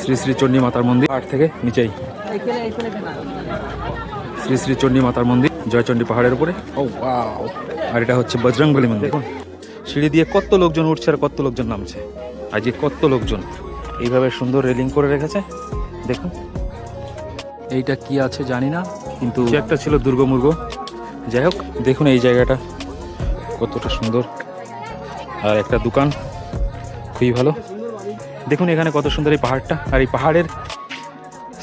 শ্রী শ্রী চণ্ডী মাতার মন্দির, পাহাড় থেকে নিচেই শ্রী শ্রী চণ্ডী মাতার মন্দির জয়চণ্ডী পাহাড়ের উপরে। ও ওয়াও! আর এটা হচ্ছে বজরংবলী মন্দির। দেখুন সিঁড়ি দিয়ে কত লোকজন উঠছে আর কত লোকজন নামছে। আজকে কত লোকজন এইভাবে সুন্দর রেলিং করে রেখেছে। দেখুন এইটা কি আছে জানি না, কিন্তু একটা ছিল দুর্গমুর্গ। যাই হোক, দেখুন এই জায়গাটা কতটা সুন্দর, আর একটা দোকান খুবই ভালো। দেখুন এখানে কত সুন্দর এই পাহাড়টা, আর এই পাহাড়ের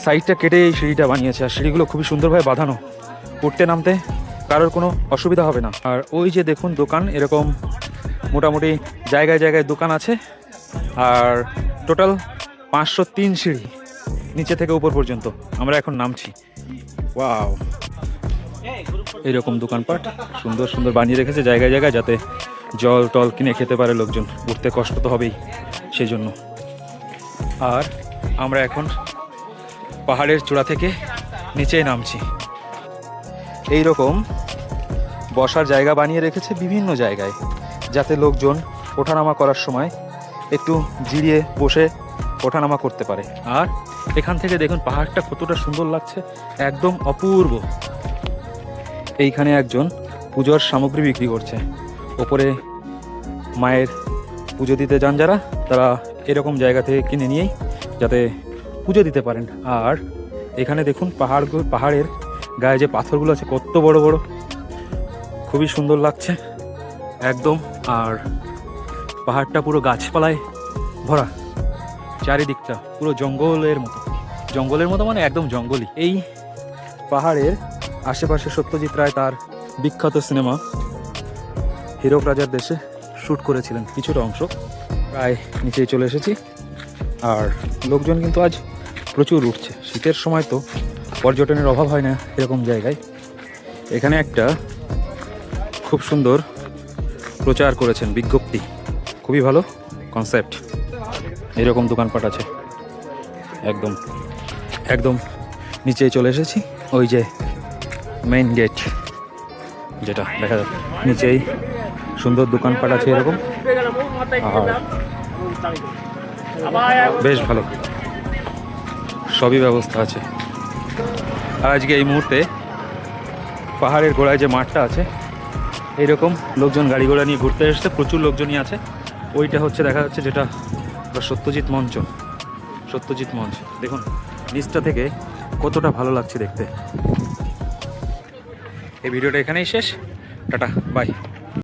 সাইডটা কেটে এই সিঁড়িটা বানিয়েছে, আর সিঁড়িগুলো খুবই সুন্দরভাবে বাঁধানো, উঠতে নামতে কারোর কোনো অসুবিধা হবে না। আর ওই যে দেখুন দোকান, এরকম মোটামুটি জায়গায় জায়গায় দোকান আছে, আর টোটাল 503 সিঁড়ি নিচে থেকে উপর পর্যন্ত। আমরা এখন নামছি। ওয়াও! এইরকম দোকানপাট সুন্দর সুন্দর বানিয়ে রেখেছে জায়গায় জায়গায়, যাতে জল টল কিনে খেতে পারে লোকজন। উঠতে কষ্ট তো হবেই সেই জন্য। আর আমরা এখন পাহাড়ের চূড়া থেকে নিচেই নামছি। এই রকম বসার জায়গা বানিয়ে রেখেছে বিভিন্ন জায়গায়, যাতে লোকজন ওঠানামা করার সময় একটু জিরিয়ে বসে ওঠানামা করতে পারে। আর এখান থেকে দেখুন পাহাড়টা কতটা সুন্দর লাগছে, একদম অপূর্ব। এইখানে একজন পুজোর সামগ্রী বিক্রি করছে। ওপরে মায়ের পুজো দিতে যান যারা, তারা এরকম জায়গা থেকে কিনে নিয়েই যাতে পুজো দিতে পারেন। আর এখানে দেখুন পাহাড়ের গায়ে যে পাথরগুলো আছে কত বড় বড়, খুবই সুন্দর লাগছে একদম। আর পাহাড়টা পুরো গাছপালায় ভরা, চারিদিকটা পুরো জঙ্গলের মতো মানে একদম জঙ্গলই। এই পাহাড়ের আশেপাশে সত্যজিৎ রায় তার বিখ্যাত সিনেমা হীরক রাজার দেশে শ্যুট করেছিলেন কিছুটা অংশ। প্রায় নিচেই চলে এসেছি, আর লোকজন কিন্তু আজ প্রচুর উঠছে। শীতের সময় তো পর্যটনের অভাব হয় না এরকম জায়গায়। এখানে একটা খুব সুন্দর প্রচার করেছেন, বিজ্ঞপ্তি, খুবই ভালো কনসেপ্ট। এরকম দোকানপাট আছে। একদম একদম নিচেই চলে এসেছি। ওই যে মেইন গেট যেটা দেখা যাচ্ছে, নিচেই সুন্দর দোকানপাট আছে এরকম, আর বেশ ভালো সবই ব্যবস্থা আছে। আর আজকে এই মুহূর্তে পাহাড়ের গোড়ায় যে মাঠটা আছে, এইরকম লোকজন গাড়ি ঘোড়া নিয়ে ঘুরতে এসেছে, প্রচুর লোকজনই আছে। ওইটা হচ্ছে দেখা যাচ্ছে যেটা সত্যজিৎ মঞ্চ। দেখুন নিচটা থেকে কতটা ভালো লাগছে দেখতে। এই ভিডিওটা এখানেই শেষ। Tata, by.